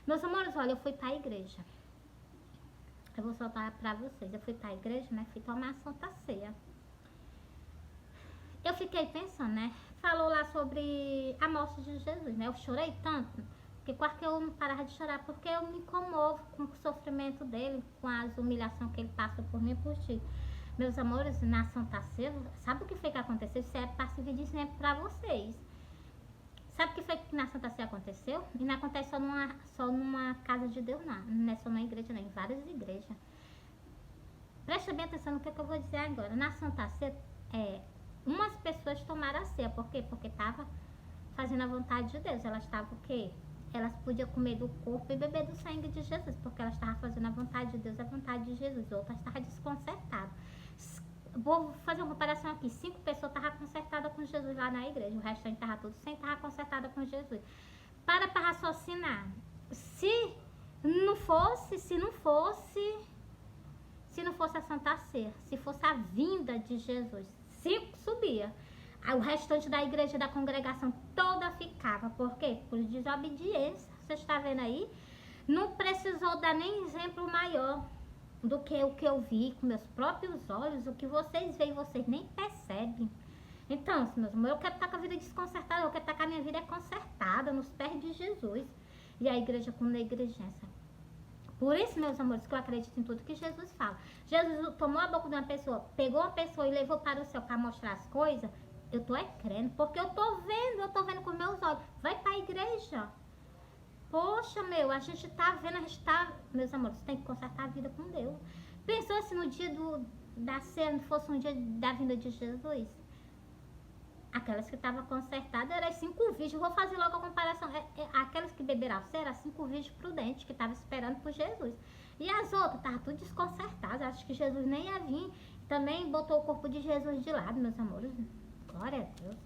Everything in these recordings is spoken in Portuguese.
Meus amores, olha, eu fui pra igreja. Eu vou soltar pra vocês. Eu fui pra igreja, né? Fui tomar a Santa Ceia. Eu fiquei pensando, né? Falou lá sobre a morte de Jesus, né? Eu chorei tanto que quase que eu não parava de chorar, porque eu me comovo com o sofrimento dele, com as humilhações que ele passa por mim e por ti. Meus amores, na Santa Ceia, sabe o que foi que aconteceu? Isso é para servir de exemplo para vocês. Sabe o que foi que na Santa Ceia aconteceu? E não acontece só numa casa de Deus, não. Não é só numa igreja, não. Em várias igrejas. Presta bem atenção no que eu vou dizer agora. Na Santa Ceia, umas pessoas tomaram a ceia. Por quê? Porque estava fazendo a vontade de Deus. Elas estavam o quê? Elas podiam comer do corpo e beber do sangue de Jesus, porque elas estavam fazendo a vontade de Deus, a vontade de Jesus. Outras estavam desconcertadas. Vou fazer uma comparação aqui. 5 pessoas estavam consertadas com Jesus lá na igreja. O restante estava tudo sem estar consertada com Jesus. Para raciocinar. Se não fosse a Santa Ceia, se fosse a vinda de Jesus, 5 subia. O restante da igreja, da congregação toda ficava. Por quê? Por desobediência. Você está vendo aí? Não precisou dar nem exemplo maior do que o que eu vi com meus próprios olhos. O que vocês veem, vocês nem percebem. Então, meus amores, eu quero estar com a vida desconcertada. Eu quero estar com a minha vida consertada nos pés de Jesus. E a igreja com negligência. Por isso, meus amores, que eu acredito em tudo que Jesus fala. Jesus tomou a boca de uma pessoa, pegou uma pessoa e levou para o céu para mostrar as coisas. Eu tô crendo, porque eu tô vendo com meus olhos. Vai para a igreja. Poxa, a gente tá vendo, meus amores, tem que consertar a vida com Deus. Pensou se no dia da ceia fosse um dia da vinda de Jesus? Aquelas que estavam consertadas eram 5 virgens. Vou fazer logo a comparação. Aquelas que beberam a ceia eram 5 virgens prudentes, que estavam esperando por Jesus. E as outras estavam tudo desconcertadas. Acho que Jesus nem ia vir. Também botou o corpo de Jesus de lado, meus amores. Glória a Deus.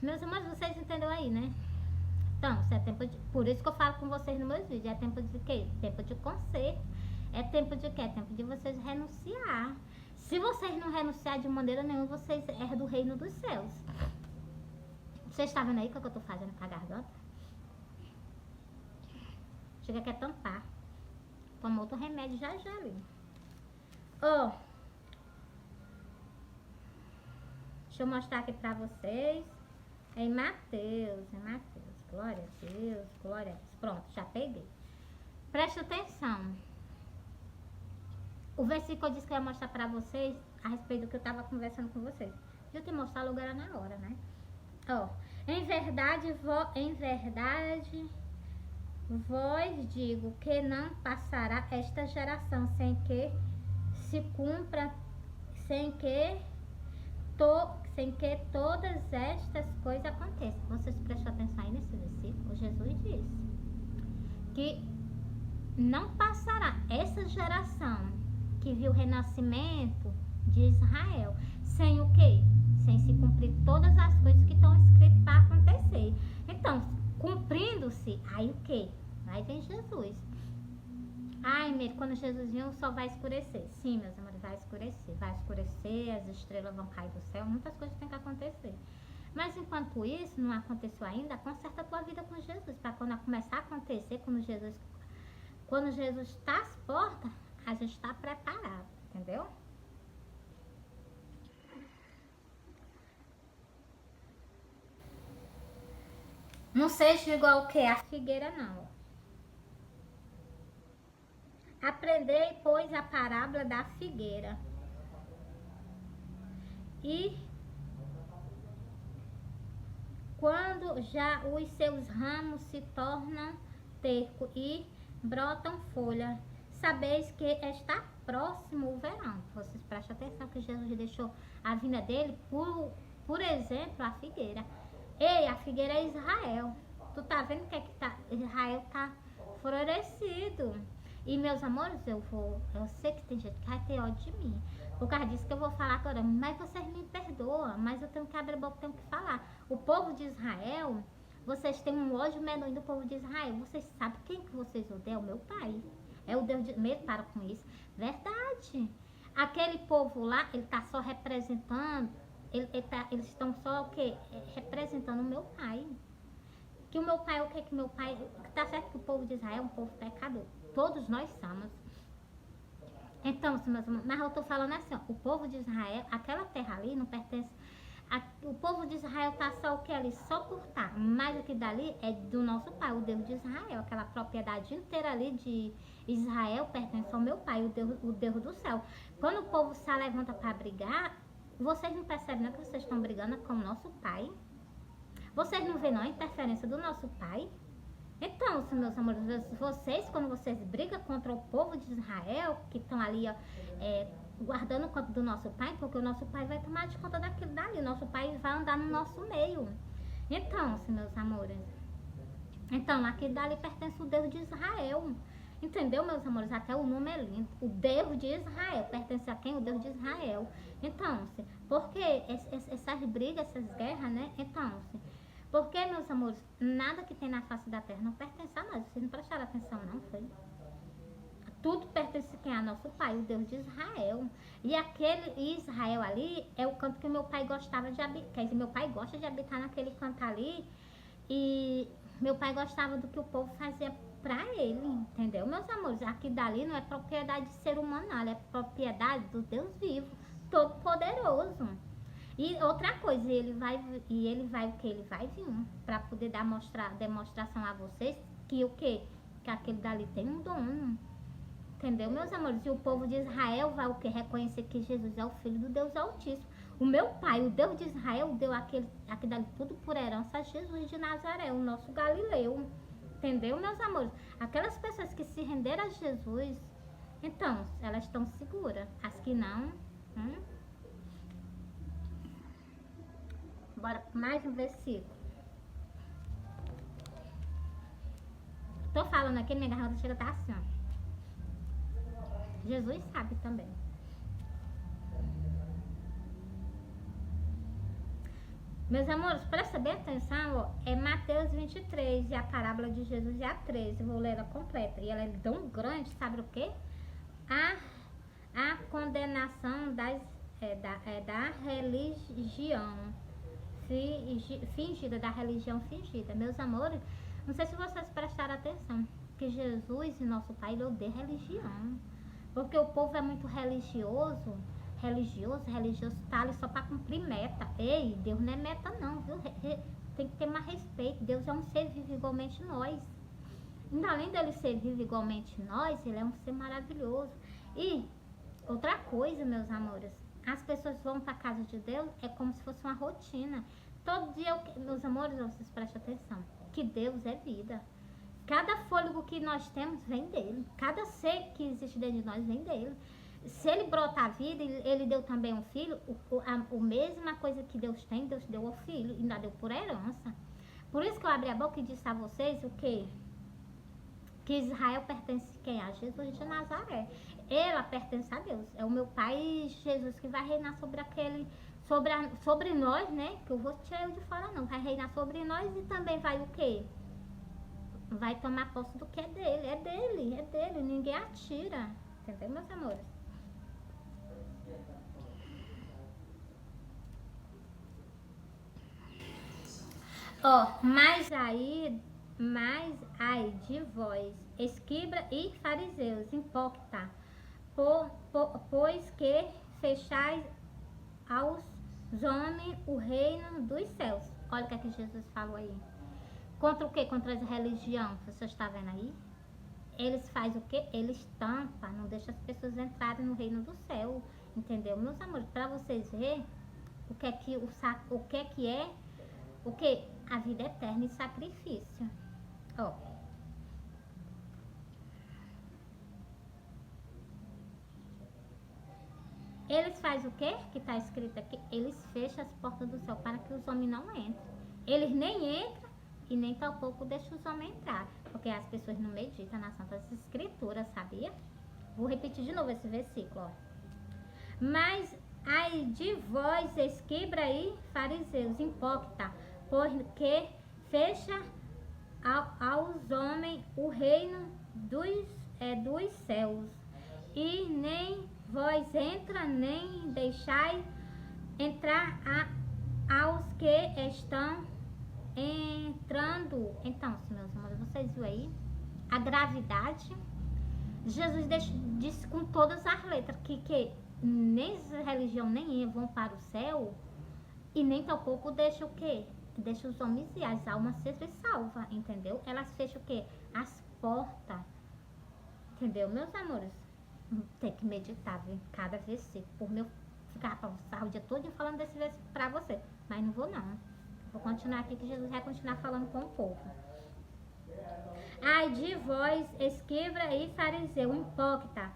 Meus amores, vocês entenderam aí, né? Então, isso é tempo de... Por isso que eu falo com vocês nos meus vídeos. É tempo de quê? Tempo de conserto. É tempo de quê? É tempo de vocês renunciar. Se vocês não renunciar de maneira nenhuma, vocês é do reino dos céus. Vocês estão vendo aí o que eu tô fazendo com a garganta? Chega que é tampar. Toma outro remédio já ali. Deixa eu mostrar aqui pra vocês. É em Mateus. Glória a Deus, glória a Deus. Pronto, já peguei. Presta atenção. O versículo eu disse que eu ia mostrar pra vocês a respeito do que eu tava conversando com vocês. Eu te mostrar logo era na hora, né? Em verdade vos digo que não passará esta geração sem que se cumpra, sem que todas estas coisas aconteçam. Vocês prestam atenção aí nesse versículo? Jesus disse que não passará essa geração que viu o renascimento de Israel sem o quê? Sem se cumprir todas as coisas que estão escritas para acontecer. Então, cumprindo-se, aí o quê? Aí vem Jesus. Quando Jesus vir, o sol vai escurecer. Sim, meus amores, vai escurecer, as estrelas vão cair do céu, muitas coisas têm que acontecer. Mas enquanto isso não aconteceu ainda, conserta a tua vida com Jesus, para quando começar a acontecer, quando Jesus está às portas, a gente está preparado, entendeu? Não seja igual o que? A figueira, não. Aprendei, pois, a parábola da figueira. E quando já os seus ramos se tornam tercos e brotam folha, sabeis que está próximo o verão. Vocês prestem atenção que Jesus deixou a vinda dele, por exemplo, a figueira. Ei, a figueira é Israel. Tu tá vendo que tá? Israel tá florescido. E meus amores, eu sei que tem gente que vai ter ódio de mim. Por causa disso que eu vou falar agora. Mas vocês me perdoam. Mas eu tenho que abrir a boca, tenho que falar. O povo de Israel, vocês têm um ódio medonho do povo de Israel. Vocês sabem quem que vocês odeiam? O meu pai. É o Deus de... Medo, para com isso. Verdade. Aquele povo lá, ele tá só representando... Eles estão só o quê? Representando o meu pai. Que o meu pai, o que é que meu pai... Tá certo que o povo de Israel é um povo pecador. Todos nós somos. Então, mas eu tô falando assim, ó, o povo de Israel, aquela terra ali não pertence... O povo de Israel tá só o que ali? Só por tá. Mas o que dali é do nosso pai, o Deus de Israel. Aquela propriedade inteira ali de Israel pertence ao meu pai, o Deus do céu. Quando o povo se levanta para brigar, vocês não percebem não que vocês estão brigando com o nosso pai? Vocês não veem não a interferência do nosso pai? Então, meus amores, vocês, quando vocês brigam contra o povo de Israel, que estão ali, ó, guardando conta do nosso pai, porque o nosso pai vai tomar de conta daquilo dali, o nosso pai vai andar no nosso meio. Então, meus amores, então, aquilo dali pertence ao Deus de Israel. Entendeu, meus amores? Até o nome é lindo. O Deus de Israel. Pertence a quem? O Deus de Israel. Então, porque essas brigas, essas guerras, né? Então, porque, meus amores, nada que tem na face da terra não pertence a nós. Vocês não prestaram atenção, não, foi? Tudo pertence a quem? A nosso pai, o Deus de Israel. E aquele Israel ali é o canto que meu pai gostava de habitar. Quer dizer, meu pai gosta de habitar naquele canto ali. E meu pai gostava do que o povo fazia pra ele, entendeu, meus amores? Aqui dali não é propriedade de ser humano, não. É propriedade do Deus vivo, todo poderoso. E outra coisa, ele vai o que? Ele vai vir para poder demonstração a vocês que o quê? Que aquele dali tem um dono. Entendeu, meus amores? E o povo de Israel vai o quê? Reconhecer que Jesus é o Filho do Deus Altíssimo. O meu pai, o Deus de Israel, deu aquele dali tudo por herança a Jesus de Nazaré, o nosso Galileu. Entendeu, meus amores? Aquelas pessoas que se renderam a Jesus, então, elas estão seguras. As que não... Bora, mais um versículo. Tô falando aqui, minha garganta chega a estar assim, ó. Jesus sabe também. Meus amores, presta bem atenção, ó. É Mateus 23 e a parábola de Jesus é a 13. Vou ler ela completa. E ela é tão grande, sabe o quê? A condenação da religião fingida, da religião fingida. Meus amores, não sei se vocês prestaram atenção, que Jesus e nosso Pai, ele odeia religião. Porque o povo é muito religioso, tá ali só para cumprir meta. Ei, Deus não é meta não, viu? Tem que ter mais respeito. Deus é um ser vivo igualmente nós. E além dele ser vivo igualmente nós, ele é um ser maravilhoso. E outra coisa, meus amores, as pessoas vão para a casa de Deus, é como se fosse uma rotina. Todo dia, meus amores, vocês prestem atenção, que Deus é vida. Cada fôlego que nós temos vem dele. Cada ser que existe dentro de nós vem dele. Se ele brotar a vida, ele deu também um filho. A mesma coisa que Deus tem, Deus deu ao filho. Ainda deu por herança. Por isso que eu abri a boca e disse a vocês o quê? Que Israel pertence a quem? A Jesus de Nazaré. Ela pertence a Deus. É o meu Pai Jesus que vai reinar sobre nós, né? Que eu vou tirar eu de fora não. Vai reinar sobre nós e também vai o quê? Vai tomar posse do que é dele. É dele. Ninguém atira. Entendeu, meus amores? Ó, mas ai de vós, escribas e fariseus, hipócritas, pois que fechais aos homens o reino dos céus. Olha o que é que Jesus falou aí. Contra o quê? Contra a religião. Você está vendo aí? Eles fazem o quê? Eles tampam, não deixam as pessoas entrarem no reino do céu. Entendeu, meus amores? Para vocês verem o que é a vida eterna e sacrifício. Ó. Eles fazem o quê? Que está escrito aqui. Eles fecham as portas do céu para que os homens não entrem. Eles nem entram e nem tampouco deixam os homens entrar. Porque as pessoas não meditam nas Santas Escrituras, sabia? Vou repetir de novo esse versículo, ó. Mas ai de vós, escribas e fariseus, hipócritas, porque fecha aos homens o reino dos céus, e nem vós entra, nem deixai entrar aos que estão entrando Então, meus amores, vocês viram aí a gravidade? Jesus disse com todas as letras que nem religião nem vão para o céu e nem tampouco deixa o quê? Deixa os homens e as almas serem salvas, entendeu? Elas fecham o quê? As portas, entendeu, meus amores? Tem que meditar, viu? Cada versículo. Por meu ficar para o dia todo falando desse versículo para você, mas não vou não. Vou continuar aqui que Jesus vai continuar falando com o povo. Ai de vós, escriba e fariseu, hipócrita,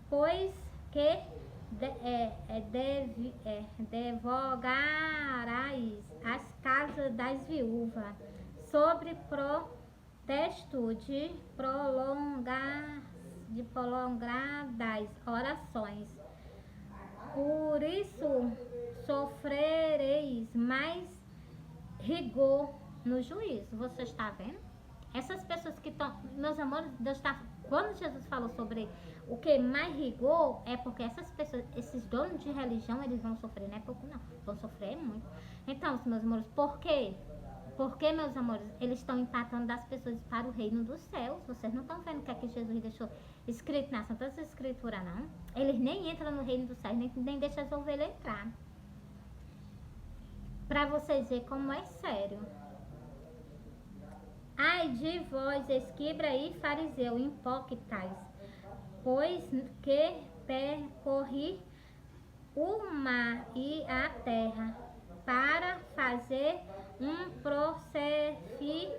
pois que devogarais as casas das viúvas, sobre protesto de prolongadas orações. Por isso sofrereis mais rigor no juízo. Você está vendo? Essas pessoas que estão, meus amores, Deus está, quando Jesus falou sobre o que mais rigor, é porque essas pessoas, esses donos de religião, eles vão sofrer, não é pouco não, vão sofrer muito. Então, meus amores, por quê? Porque, meus amores, eles estão empatando das pessoas para o reino dos céus. Vocês não estão vendo o que é que Jesus deixou escrito na Santa Escritura, não? Eles nem entram no reino dos céus, nem deixam as ovelhas entrar. Para vocês verem como é sério. Ai de vós, escriba e fariseu, hipócritas, pois que percorri o mar e a terra para fazer um prosélito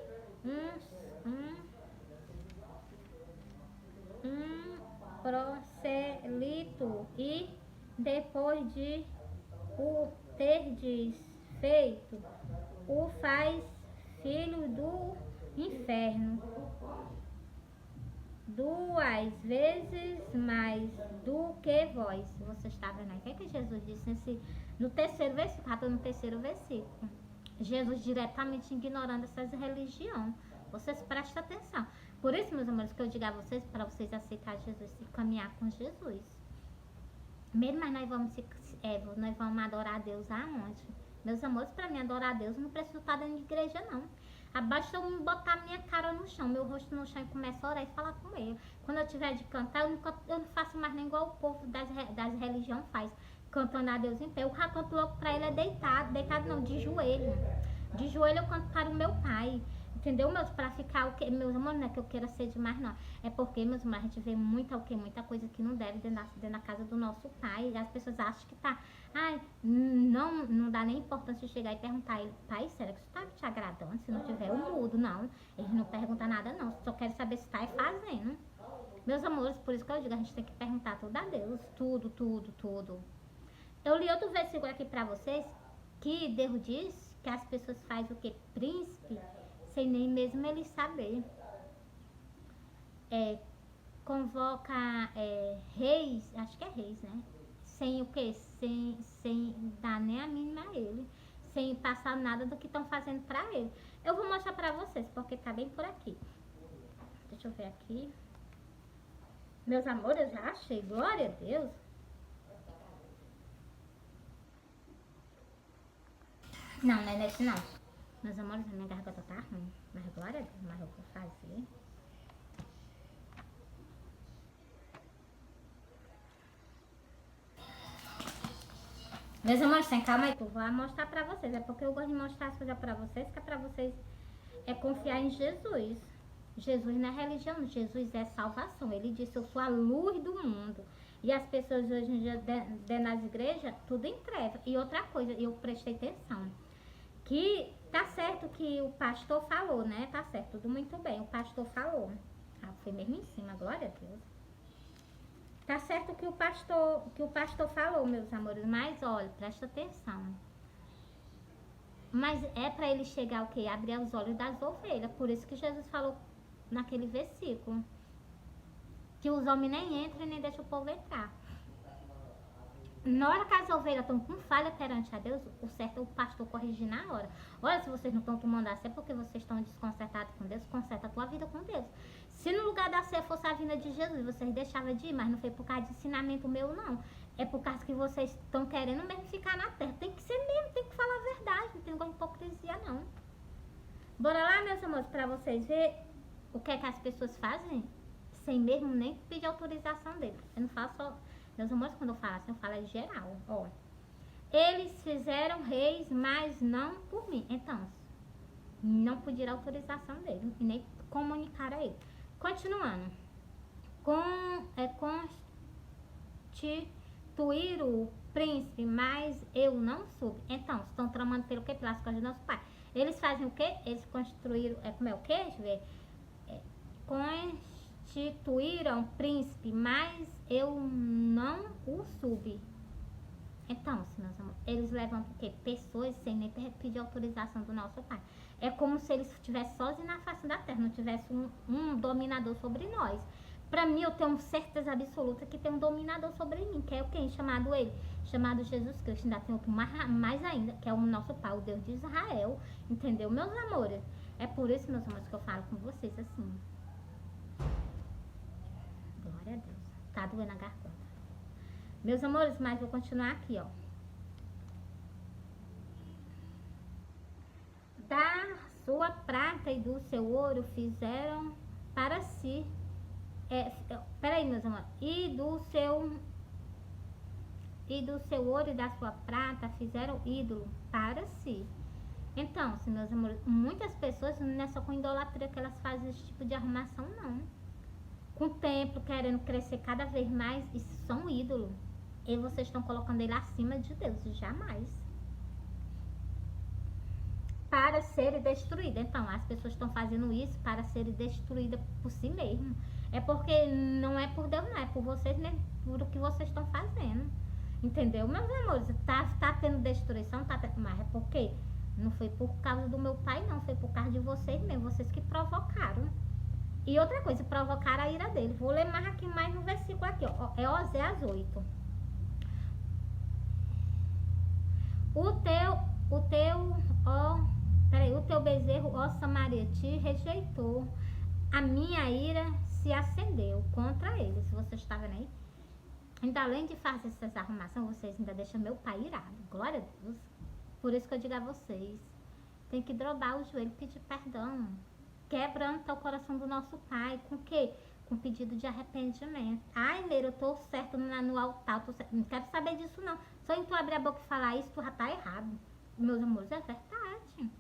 e depois de o terdes feito, o faz filho do inferno, 2 vezes mais do que vós. Você está vendo aí? O que é que Jesus disse no terceiro versículo? No terceiro versículo. Jesus diretamente ignorando essas religiões. Vocês prestem atenção. Por isso, meus amores, que eu digo a vocês, para vocês aceitar Jesus e caminhar com Jesus. Mesmo, mas nós vamos adorar a Deus aonde? Meus amores, para mim adorar a Deus, não preciso estar dentro de igreja, não. Basta eu botar minha cara no chão, meu rosto no chão e começar a orar e falar com ele. Quando eu tiver de cantar, eu não faço mais nem igual o povo das religiões faz, cantando a Deus em pé. Eu canto louco para ele é deitado não, de joelho. De joelho eu canto para o meu pai. Entendeu, meus? Pra ficar o que? Meus amores, não é que eu queira ser demais, não. É porque, meus amores, a gente vê muita coisa que não deve dentro da casa do nosso pai. E as pessoas acham que tá. Ai, não dá nem importância de chegar e perguntar a ele, pai, será que isso tá te agradando? Se não tiver, eu mudo, não. Ele não pergunta nada, não. Só quero saber se tá fazendo. Meus amores, por isso que eu digo, a gente tem que perguntar tudo a Deus. Tudo. Eu li outro versículo aqui pra vocês, que Deus diz que as pessoas fazem o que? Príncipe, sem nem mesmo ele saber. Convoca reis, acho que é reis, né? Sem o que? Sem dar nem a mínima a ele. Sem passar nada do que estão fazendo pra ele. Eu vou mostrar pra vocês, porque tá bem por aqui. Deixa eu ver aqui. Meus amores, eu já achei. Glória a Deus. Não é nesse não. Meus amores, a minha garganta tá ruim. Mas glória a Deus, mas eu vou fazer. Meus amores, tem calma aí, eu vou mostrar pra vocês. É porque eu gosto de mostrar as coisas pra vocês, que é pra vocês confiar em Jesus. Jesus não é religião, Jesus é salvação. Ele disse, eu sou a luz do mundo. E as pessoas hoje em dia, dentro das igrejas, tudo em treva. E outra coisa, eu prestei atenção. Que tá certo que o pastor falou, né? Tá certo, tudo muito bem. O pastor falou. Foi mesmo em cima, glória a Deus. Tá certo que o pastor falou, meus amores, mas olha, presta atenção. Mas é para ele chegar o quê? Abrir os olhos das ovelhas. Por isso que Jesus falou naquele versículo. Que os homens nem entram e nem deixam o povo entrar. Na hora que as ovelhas estão com falha perante a Deus, o certo é o pastor corrigir na hora. Olha, se vocês não estão tomando a sé porque vocês estão desconcertados com Deus, conserta a tua vida com Deus. Se no lugar da sé fosse a vinda de Jesus, vocês deixavam de ir, mas não foi por causa de ensinamento meu, não. É por causa que vocês estão querendo mesmo ficar na terra. Tem que ser mesmo, tem que falar a verdade, não tem igual hipocrisia, não. Bora lá, meus amores, pra vocês verem o que é que as pessoas fazem sem mesmo nem pedir autorização dele. Eu não falo só... Meus amores, quando eu falo assim, eu falo em geral. Ó, eles fizeram reis, mas não por mim. Então, não pediram autorização dele e nem comunicaram a ele. Continuando. Constituir o príncipe, mas eu não soube. Então, estão tramando pelo quê? Pelas costas do nosso pai. Eles fazem o quê? Eles construíram, como é o quê? Deixa eu ver. Constituíram príncipe, mas eu não o soube. Então, meus amores, eles levam porque pessoas sem nem pedir autorização do nosso pai. É como se eles estivessem sozinhos na face da terra, não tivesse um dominador sobre nós. Pra mim, eu tenho certeza absoluta que tem um dominador sobre mim, que é o quem? Chamado ele, chamado Jesus Cristo. Ainda tem outro mais ainda, que é o nosso pai, o Deus de Israel. Entendeu, meus amores? É por isso, meus amores, que eu falo com vocês assim. Glória a Deus. Tá doendo a garganta. Meus amores, mas vou continuar aqui, ó. Da sua prata e do seu ouro fizeram para si. Peraí, meus amores. E do seu ouro e da sua prata fizeram ídolo para si. Então, meus amores, muitas pessoas não é só com idolatria que elas fazem esse tipo de arrumação, não. Com o templo querendo crescer cada vez mais, isso são ídolos. E vocês estão colocando ele acima de Deus, jamais. Para ser destruída. Então, as pessoas estão fazendo isso para ser destruída por si mesmo. É porque não é por Deus, não, é por vocês mesmo, por o que vocês estão fazendo. Entendeu, meus amores? Tá tendo destruição, mas é porque não foi por causa do meu pai, não, foi por causa de vocês mesmo, vocês que provocaram. E outra coisa, provocaram a ira dele. Vou ler mais aqui, mais no versículo aqui, ó. É Oséias 8. O teu bezerro, ó Samaria, te rejeitou. A minha ira se acendeu contra ele. Se você está vendo aí. Ainda além de fazer essas arrumações, vocês ainda deixam meu pai irado. Glória a Deus. Por isso que eu digo a vocês. Tem que dobrar o joelho e pedir perdão. Quebranta o coração do nosso pai. Com o quê? Com pedido de arrependimento. Ai, Neira, eu tô certo no altar. Não quero saber disso, não. Só em tu abrir a boca e falar isso, tu já tá errado. Meus amores, é verdade.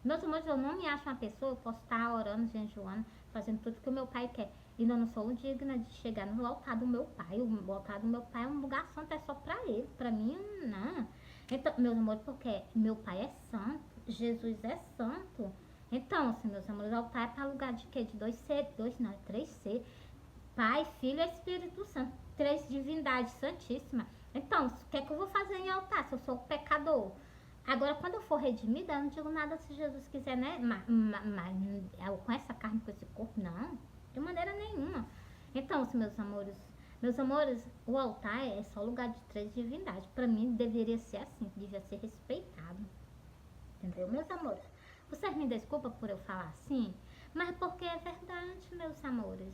Meus amores, eu não me acho uma pessoa, eu posso estar orando, jejuando, fazendo tudo que o meu pai quer. E eu não sou digna de chegar no altar do meu pai. O altar do meu pai é um lugar santo, é só pra ele. Pra mim, não. Então, meus amores, porque meu pai é santo, Jesus é santo. Então, assim, meus amores, o altar é para lugar de quê? De três ser. Pai, Filho e Espírito Santo. 3 divindades santíssimas. Então, o que é que eu vou fazer em altar se eu sou pecador? Agora, quando eu for redimida, eu não digo nada se Jesus quiser, né? Mas com essa carne, com esse corpo, não. De maneira nenhuma. Então, assim, meus amores, o altar é só lugar de 3 divindades. Para mim, deveria ser assim, devia ser respeitado. Entendeu, meus amores? Vocês me desculpam por eu falar assim, mas porque é verdade, meus amores.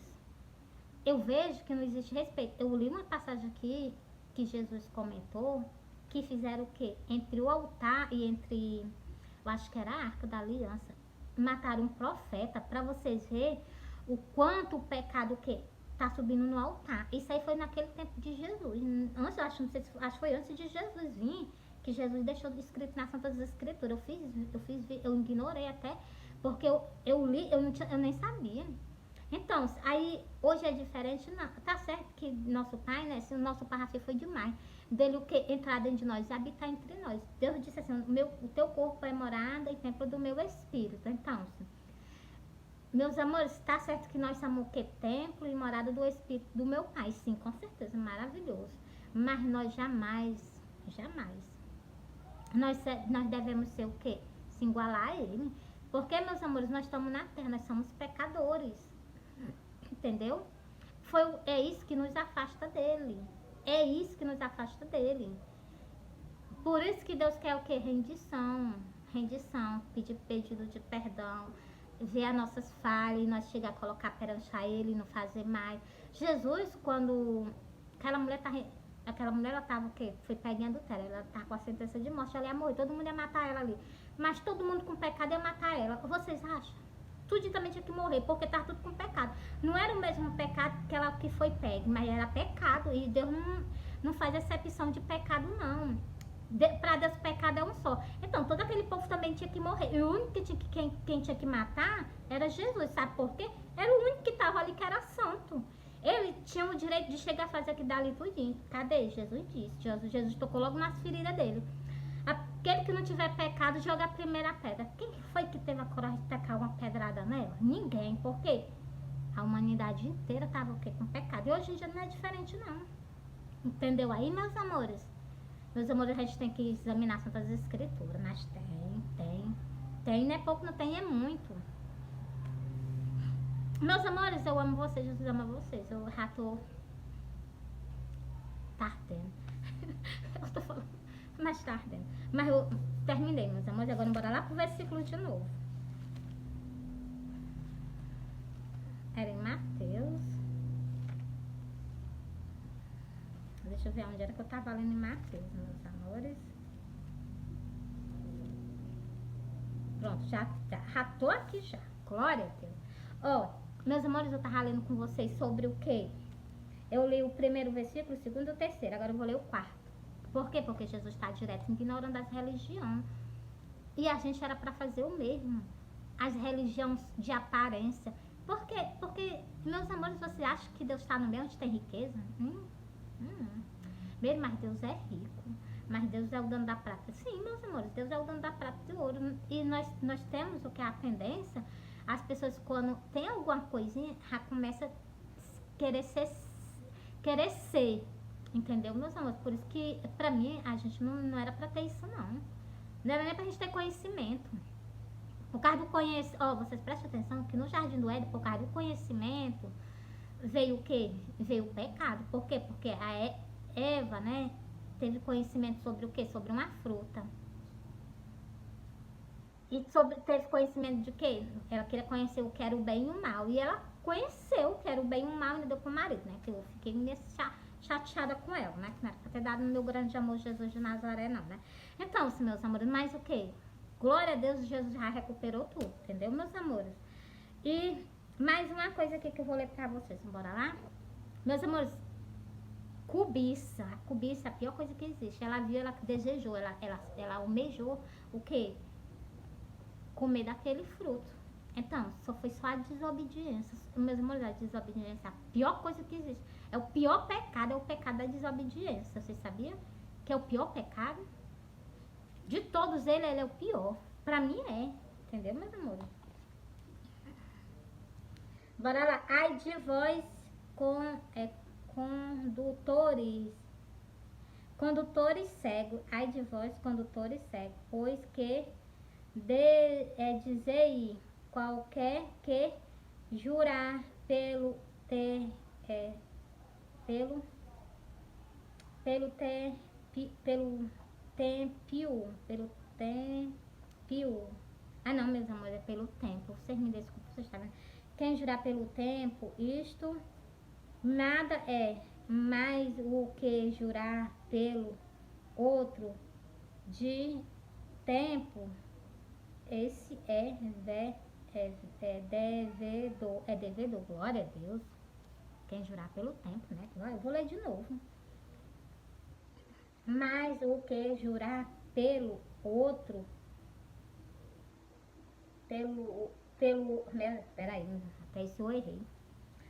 Eu vejo que não existe respeito. Eu li uma passagem aqui que Jesus comentou que fizeram o quê? Entre o altar e entre, eu acho que era a Arca da Aliança, mataram um profeta para vocês verem o quanto o pecado que tá subindo no altar. Isso aí foi naquele tempo de Jesus. Antes, acho que foi antes de Jesus vir, que Jesus deixou escrito nas Santas Escrituras. Eu ignorei até, porque eu li, eu nem sabia. Então, aí, hoje é diferente, não. Tá certo que nosso pai, né, se o nosso pai assim foi demais, dele o que? Entrar dentro de nós e habitar entre nós. Deus disse assim, o teu corpo é morada e templo do meu espírito. Então, meus amores, tá certo que nós somos o que? Templo e morada do espírito do meu pai. Sim, com certeza, maravilhoso. Mas nós jamais, nós devemos ser o quê? Se igualar a ele. Porque, meus amores, nós estamos na terra, nós somos pecadores. Entendeu? É isso que nos afasta dele. É isso que nos afasta dele. Por isso que Deus quer o quê? Rendição. Pedir pedido de perdão. Ver as nossas falhas e nós chegar a colocar perante a ele e não fazer mais. Jesus, quando aquela mulher ela tava o quê? Foi pega em adultério. Ela tava com a sentença de morte, ela ia morrer. Todo mundo ia matar ela ali. mas todo mundo com pecado ia matar ela. Vocês acham? Tudo também tinha que morrer, porque tá tudo com pecado. Não era o mesmo pecado que ela que foi pega, mas era pecado. E Deus não faz exceção de pecado, não. Para Deus, o pecado é um só. Então, todo aquele povo também tinha que morrer. E o único que quem tinha que matar era Jesus. Sabe por quê? Era o único que estava ali que era santo. Ele tinha o direito de chegar a fazer aquilo dali tudinho. Cadê? Jesus disse. Jesus tocou logo nas feridas dele. Aquele que não tiver pecado, joga a primeira pedra. Quem foi que teve a coragem de tacar uma pedrada nela? Ninguém. Por quê? A humanidade inteira estava o quê? Com pecado. E hoje em dia não é diferente, não. Entendeu aí, meus amores? Meus amores, a gente tem que examinar Santas Escrituras. Mas tem. Tem, não é pouco, não tem, é muito. Meus amores, eu amo vocês, Jesus ama vocês. Eu já tô... Tá ardendo. Eu tô falando, mas tá ardendo. Mas eu terminei, meus amores. Agora bora lá pro versículo de novo. Era em Mateus. Deixa eu ver onde era que eu tava lendo em Mateus, meus amores. Pronto, já tô aqui já. Glória a Deus. Ó, meus amores, eu tava lendo com vocês sobre o quê? Eu li o primeiro versículo, o segundo e o terceiro. Agora eu vou ler o quarto. Por quê? Porque Jesus está direto ignorando as religiões. E a gente era para fazer o mesmo. As religiões de aparência. Por quê? Porque, meus amores, você acha que Deus está no meio onde tem riqueza? Mesmo, mas Deus é rico. Mas Deus é o dono da prata. Sim, meus amores, Deus é o dono da prata e do ouro. E nós temos o que é a tendência. As pessoas, quando tem alguma coisinha, já começa a querer ser. Entendeu, meus amores? Por isso que, pra mim, a gente não era pra ter isso, não. Não era nem pra gente ter conhecimento. Por causa do conhecimento... Ó, vocês prestem atenção que no Jardim do Éden, por causa do conhecimento, veio o quê? Veio o pecado. Por quê? Porque a Eva, né, teve conhecimento sobre o quê? Sobre uma fruta. E teve conhecimento de quê? Ela queria conhecer o que era o bem e o mal. E ela conheceu o que era o bem e o mal e ainda deu pro marido, né? Que eu fiquei chateada com ela, né? Que não era pra ter dado no meu grande amor Jesus de Nazaré, não, né? Então, meus amores, mas o quê? Glória a Deus, Jesus já recuperou tudo, entendeu, meus amores? E mais uma coisa aqui que eu vou ler pra vocês, bora lá? Meus amores, cobiça, a cobiça é a pior coisa que existe. Ela viu, ela desejou, ela almejou o quê? Comer daquele fruto. Então, foi só a desobediência. Meus amores, a desobediência é a pior coisa que existe. É o pior pecado, é o pecado da desobediência. Vocês sabiam que é o pior pecado? De todos ele é o pior. Pra mim é. Entendeu, meus amores? Bora lá. Ai de vós condutores cegos. Ai de vós, condutores cegos. Pois que dizei qualquer que jurar pelo tempio. Ah não, meus amores, é pelo tempo. Vocês me desculpem, vocês estão vendo. Quem jurar pelo tempo, isto nada é mais o que jurar pelo outro de tempo. Esse é devedor, glória a Deus. Quem jurar pelo tempo, né? Eu vou ler de novo. Mas o que jurar pelo outro, peraí, até isso eu errei.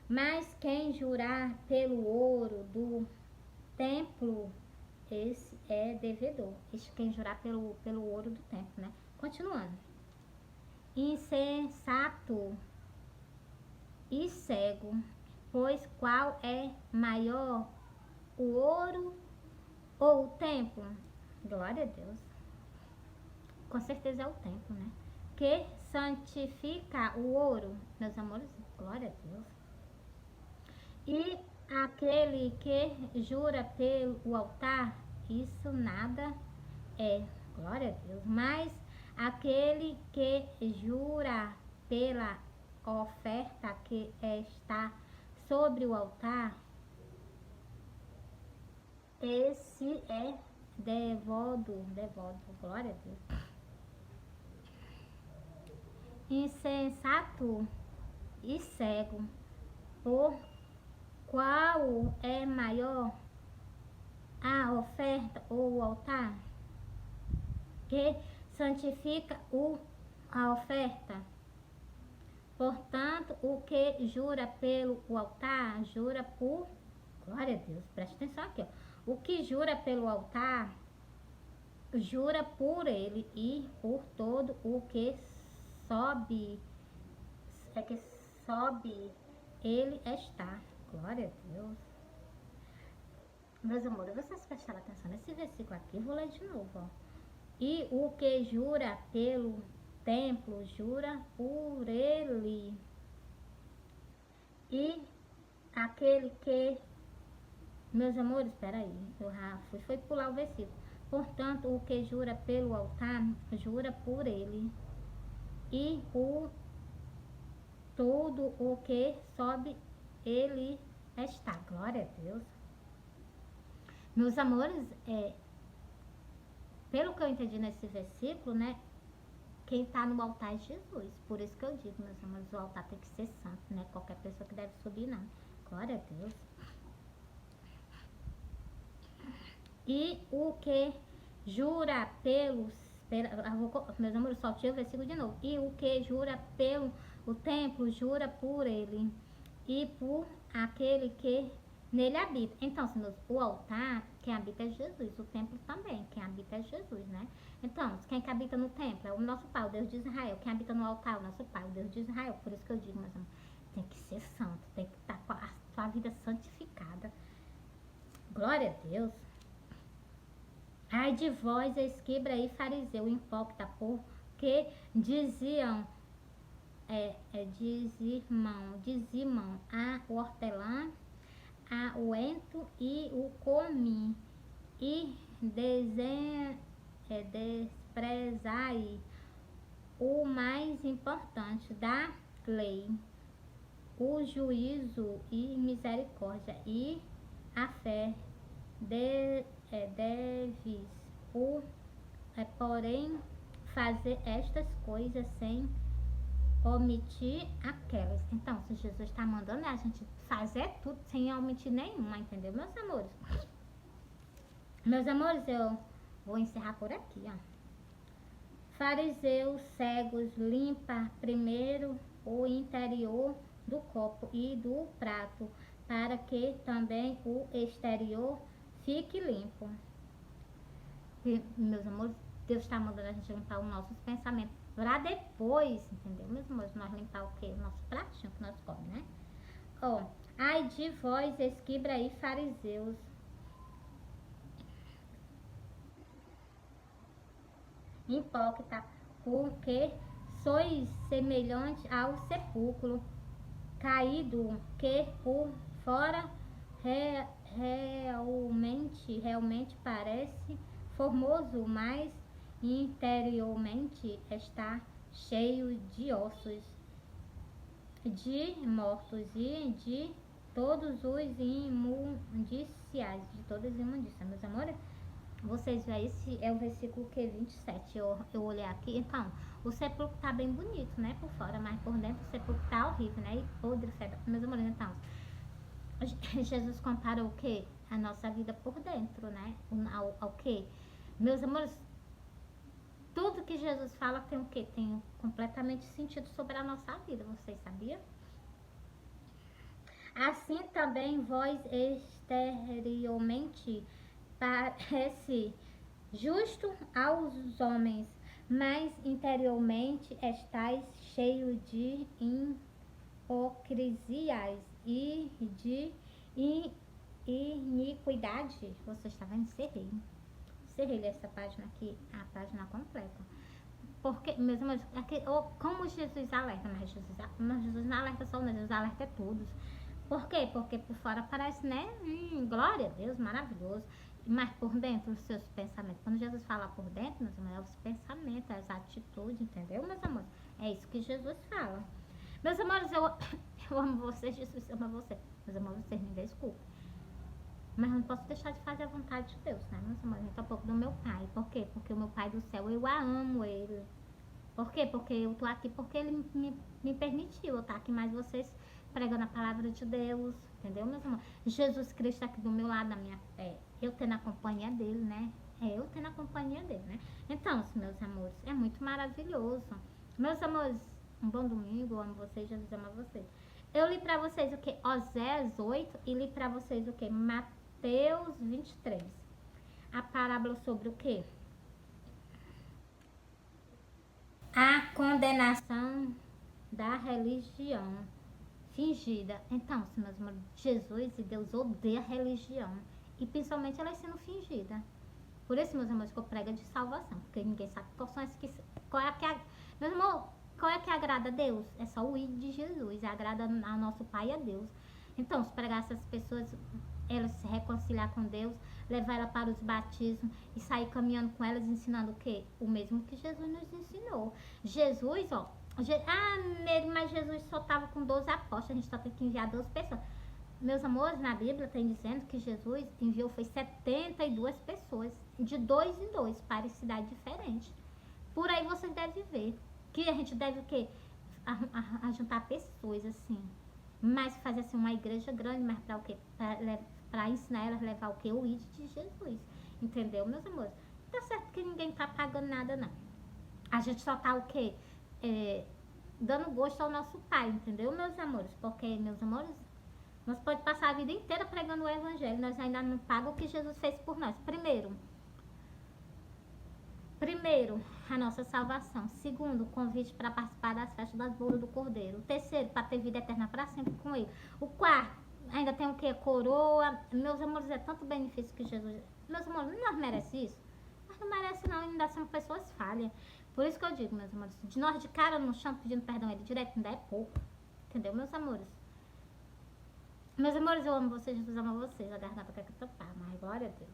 Mas quem jurar pelo ouro do templo, esse é devedor. Esse quem jurar pelo ouro do templo, né? Continuando. Insensato e cego, pois qual é maior, o ouro ou o templo? Glória a Deus. Com certeza é o templo, né? Que santifica o ouro, meus amores, glória a Deus. E aquele que jura pelo altar, isso nada é, glória a Deus. Mas aquele que jura pela oferta que está sobre o altar, esse é devoto, glória a Deus. insensato e cego, por qual é maior a oferta ou o altar que santifica a oferta? Portanto, o que jura pelo altar, jura por... Glória a Deus, preste atenção aqui, ó. O que jura pelo altar, jura por ele e por todo o que sobe, sobe, ele está. Glória a Deus. Meus amores, vocês prestaram atenção nesse versículo aqui, eu vou ler de novo, ó. E o que jura pelo templo, jura por ele. E aquele que... Meus amores, peraí, eu já fui pular o versículo. Portanto, o que jura pelo altar, jura por ele. E por tudo o que sobe, ele está. Glória a Deus. Meus amores, pelo que eu entendi nesse versículo, né? Quem está no altar é Jesus. Por isso que eu digo, meus amores, o altar tem que ser santo, né? Qualquer pessoa que deve subir, não. Glória a Deus. E o que jura meus amores, soltei o versículo de novo. E o que jura pelo o templo, jura por ele e por aquele que nele habita. Então, senhores, o altar, quem habita é Jesus. O templo também, quem habita é Jesus, né? Então, quem que habita no templo é o nosso Pai, o Deus de Israel. Quem habita no altar é o nosso Pai, o Deus de Israel. Por isso que eu digo, meus amores, tem que ser santo, tem que estar com a sua vida santificada. Glória a Deus. Ai de vós, escriba e fariseu, hipócrita, porque dizimam o hortelã, o ento e o comi, e desprezai o mais importante da lei, o juízo e misericórdia e a fé. Deves, porém, fazer estas coisas sem omitir aquelas. Então, se Jesus está mandando a gente fazer tudo sem omitir nenhuma, entendeu, meus amores? Meus amores, eu vou encerrar por aqui, ó. Fariseus cegos, limpa primeiro o interior do copo e do prato, para que também o exterior fique limpo. E, meus amores, Deus está mandando a gente limpar os nossos pensamentos para depois, entendeu, meus amores, nós limpar o quê? O nosso pratinho que nós comemos, né? Ó, ai de vós, escriba e fariseus, hipócrita, porque sois semelhante ao sepulcro caído, que por fora realmente parece formoso, mas interiormente está cheio de ossos, de mortos e de todos os imundícias, meus amores. Vocês veem, esse é o versículo que 27, eu olhei aqui. Então, o sepulcro tá bem bonito, né, por fora, mas por dentro o sepulcro tá horrível, né, e podre, meus amores. Então, Jesus compara o que? A nossa vida por dentro, né, ao que? Meus amores, tudo que Jesus fala tem o que? Tem completamente sentido sobre a nossa vida, vocês sabiam? Assim também vós exteriormente parece justo aos homens, mas interiormente estáis cheio de hipocrisias e de iniquidade. Você está vendo? Encerrei essa página aqui, a página completa. Porque, meus amores, como Jesus alerta, mas Jesus não alerta só, mas Jesus alerta todos. Por quê? Porque por fora parece, né? Glória a Deus, maravilhoso. Mas por dentro, os seus pensamentos. Quando Jesus fala por dentro, meus amores, é os pensamentos, as atitudes, entendeu, meus amores? É isso que Jesus fala. Meus amores, eu amo vocês, Jesus ama você. Meus amores, vocês me desculpem. Mas eu não posso deixar de fazer a vontade de Deus, né, meus amores? Então, um pouco do meu pai. Por quê? Porque o meu pai do céu, eu amo ele. Por quê? Porque eu tô aqui porque ele me permitiu eu estar aqui mais vocês pregando a palavra de Deus, entendeu, meus irmãos? Jesus Cristo aqui do meu lado, eu tendo a companhia dele, né? Eu tendo a companhia dele, né? Então, meus amores, é muito maravilhoso. Meus amores, um bom domingo, eu amo vocês, Jesus ama vocês. Eu li pra vocês o que? Oséias 8 e li pra vocês o que? Mateus 23. A parábola sobre o que? A condenação da religião fingida. Então, meus amores, Jesus e Deus odeia a religião. E principalmente ela sendo fingida. Por isso, meus amores, que eu prego de salvação. Porque ninguém sabe qual é que é, meus amores, qual é que agrada a Deus? É só o ID de Jesus. Agrada a nosso Pai e a Deus. Então, se pregar essas pessoas, elas se reconciliar com Deus, levar ela para os batismos e sair caminhando com elas, ensinando o quê? O mesmo que Jesus nos ensinou. Jesus, ó, mas Jesus só estava com 12 apóstolos, a gente só tem que enviar 12 pessoas. Meus amores, na Bíblia tem dizendo que Jesus enviou foi 72 pessoas, de 2 em 2, para cidade diferente. Por aí vocês devem ver que a gente deve o quê? Juntar pessoas assim, mas fazer assim uma igreja grande, mas para o quê? Para ensinar elas a levar o quê? O ID de Jesus, entendeu, meus amores? Tá certo que ninguém tá pagando nada, não. A gente só tá o quê? Dando gosto ao nosso Pai, entendeu, meus amores? Porque, meus amores, nós podemos passar a vida inteira pregando o Evangelho, nós ainda não pagamos o que Jesus fez por nós. Primeiro, a nossa salvação. Segundo, o convite para participar das festas das bodas do Cordeiro. Terceiro, para ter vida eterna para sempre com Ele. O quarto, ainda tem o que? Coroa. Meus amores, é tanto benefício que Jesus... Meus amores, nós merecemos isso? Nós não merecemos não, ainda somos pessoas falhas. Por isso que eu digo, meus amores, de nós de cara no chão pedindo perdão a Ele direto, ainda é pouco. Entendeu, meus amores? Meus amores, eu amo vocês, Jesus ama vocês. A garganta quer que eu topar, mas glória a Deus.